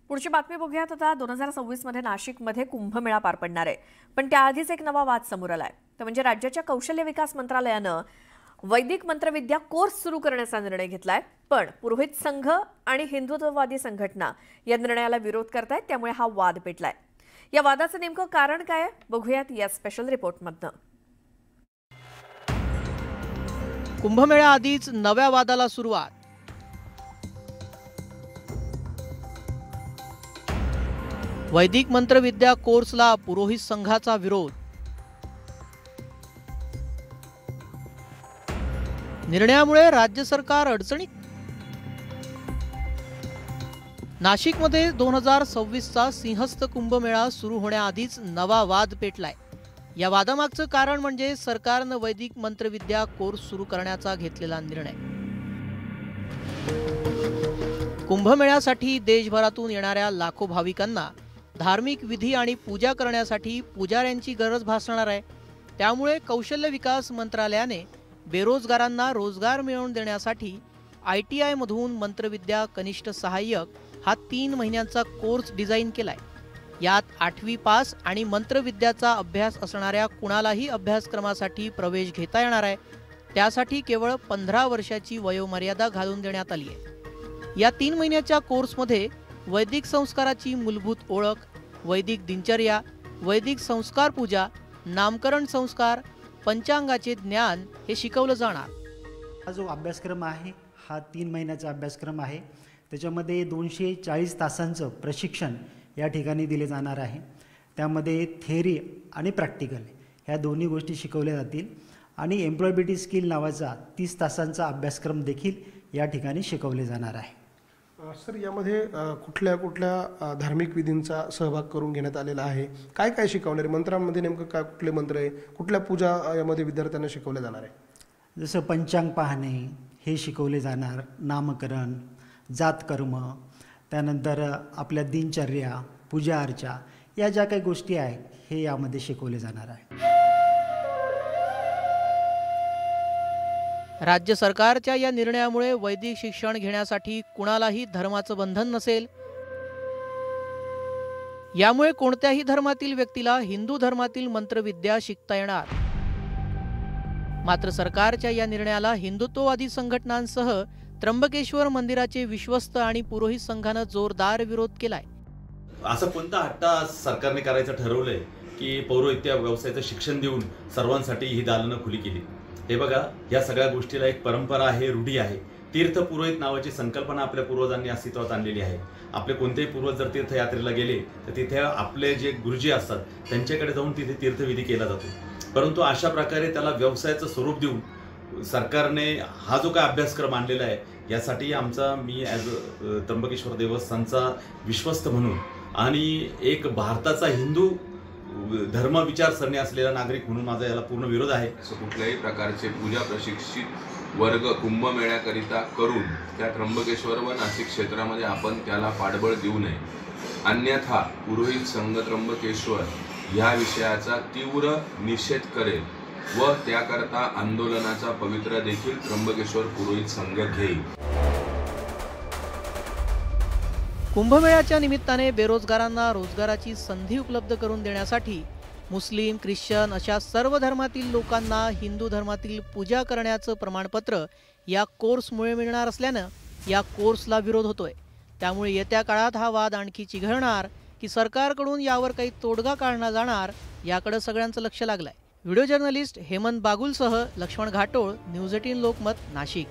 पुढची बातमी बघूयात आता 2026 मध्ये नाशिकमध्ये कुंभमेळा पार पडणार आहे। पण त्याआधीच एक नवा वाद समोर आलाय। तो म्हणजे राज्याच्या कौशल्य विकास मंत्रालयानं वैदिक मंत्रविद्या कोर्स सुरू करण्याचा निर्णय घेतलाय। पण पुरोहित संघ आणि हिंदुत्ववादी संघटना या निर्णयाला विरोध करतायत, त्यामुळे हा वाद पेटलाय। या वादाचं नेमकं कारण काय आहे बघूयात या स्पेशल रिपोर्टमधनं। कुंभमेळा आधीच नव्या वादाला सुरुवात। वैदिक मंत्रविद्या कोर्सला पुरोहित संघाचा विरोध। निर्णयामुळे राज्य सरकार अडचणीत। नाशिकमध्ये 2026चा सिंहस्थ कुंभमेळा सुरू होण्याआधीच नवा वाद पेटलाय। या वादामागचं कारण म्हणजे सरकारनं वैदिक मंत्रविद्या कोर्स सुरू करण्याचा घेतलेला निर्णय। कुंभमेळ्यासाठी देशभरातून येणाऱ्या लाखो भाविकांना धार्मिक विधी आणि पूजा करण्यासाठी पुजाऱ्यांची गरज भासणार आहे। त्यामुळे कौशल्य विकास मंत्रालयाने बेरोजगारांना रोजगार मिळवून देण्यासाठी ITI मधून मंत्रविद्या कनिष्ठ सहाय्यक हा 3 महिन्यांचा कोर्स डिझाईन केलाय। यात 8वी पास आणि मंत्रविद्याचा अभ्यास असणाऱ्या कुणालाही अभ्यासक्रमासाठी प्रवेश घेता येणार आहे। त्यासाठी केवळ 15 वर्षाची वयोमर्यादा घालून देण्यात आली आहे। या 3 महिन्याच्या कोर्समध्ये वैदिक संस्काराची मूलभूत ओळख, वैदिक दिनचर्या, वैदिक संस्कार पूजा, नामकरण संस्कार, पंचांगाचे ज्ञान हे शिकवलं जाणार। हा जो अभ्यासक्रम आहे हा 3 महिन्याचा अभ्यासक्रम आहे। त्याच्यामध्ये 240 तासांचं प्रशिक्षण या ठिकाणी दिले जाणार आहे। त्यामध्ये थिअरी आणि प्रॅक्टिकल ह्या दोन्ही गोष्टी शिकवल्या जातील आणि एम्प्लॉयबिलिटी स्किल नावाचा 30 तासांचा अभ्यासक्रम देखील या ठिकाणी शिकवले जाणार आहे। सर, यामध्ये कुठल्या कुठल्या धार्मिक विधींचा सहभाग करून घेण्यात आलेला आहे? काय काय शिकवणार आहे? मंत्रांमध्ये नेमकं काय कुठले मंत्र आहे? कुठल्या पूजा यामध्ये विद्यार्थ्यांना शिकवल्या जाणार आहे? जसं पंचांग पाहणे हे शिकवले जाणार, नामकरण, जातकर्म, त्यानंतर आपल्या दिनचर्या, पूजा अर्चा या ज्या काही गोष्टी आहेत हे यामध्ये शिकवले जाणार आहे। राज्य सरकारच्या या निर्णयामुळे वैदिक शिक्षण घेण्यासाठी कुणालाही धर्माचं बंधन नसेल। यामुळे कोणत्याही धर्मातील व्यक्तीला हिंदू धर्मातील मंत्रविद्या शिकता येणार। मात्र सरकारच्या या निर्णयाला हिंदुत्ववादी संघटनांसह त्र्यंबकेश्वर मंदिराचे विश्वस्त आणि पुरोहित संघानं जोरदार विरोध केलाय। असं कोणता हट्टा सरकारने करायचं ठरवलंय की पौरोहित्य व्यवसायाचं शिक्षण देऊन सर्वांसाठी ही दालनं खुली केली? हे बघा, या सगळ्या गोष्टीला एक परंपरा आहे, रूढी आहे। तीर्थ पुरोहित नावाची संकल्पना आपल्या पूर्वजांनी अस्तित्वात आणलेली आहे। आपले कोणतेही पूर्वज जर तीर्थयात्रेला गेले तर तिथे आपले जे गुरुजी असतात त्यांच्याकडे जाऊन तिथे तीर्थविधी केला जातो। परंतु अशा प्रकारे त्याला व्यवसायाचं स्वरूप देऊन सरकारने हा जो काय अभ्यासक्रम आणलेला आहे यासाठी मी ॲज त्र्यंबकेश्वर देवस्थानचा विश्वस्त म्हणून आणि एक भारताचा हिंदू धर्म विचारसरणी असलेला नागरिक म्हणून माझा याला पूर्ण विरोध आहे। कुठल्याही प्रकारचे पूजा प्रशिक्षित वर्ग कुंभमेळ्याकरिता करून त्या त्र्यंबकेश्वर व नाशिक क्षेत्रामध्ये आपण त्याला पाठबळ देऊ नये, अन्यथा पुरोहित संघ त्र्यंबकेश्वर ह्या विषयाचा तीव्र निषेध करेल व त्याकरता आंदोलनाचा पवित्रा देखील त्र्यंबकेश्वर पुरोहित संघ घेईल। कुंभमेळ्याच्या निमित्ताने बेरोजगारांना रोजगाराची संधी उपलब्ध करून देण्यासाठी मुस्लिम, ख्रिश्चन अशा सर्व धर्मातील लोकांना हिंदू धर्मातील पूजा करण्याचं प्रमाणपत्र या कोर्समुळे मिळणार असल्यानं या कोर्सला विरोध होतोय। त्यामुळे येत्या काळात हा वाद आणखी चिघळणार की सरकारकडून यावर काही तोडगा काढला जाणार याकडे सगळ्यांचं लक्ष लागलंय। व्हिडिओ जर्नलिस्ट हेमंत बागुलसह लक्ष्मण घाटोळ, न्यूज 18 लोकमत, नाशिक।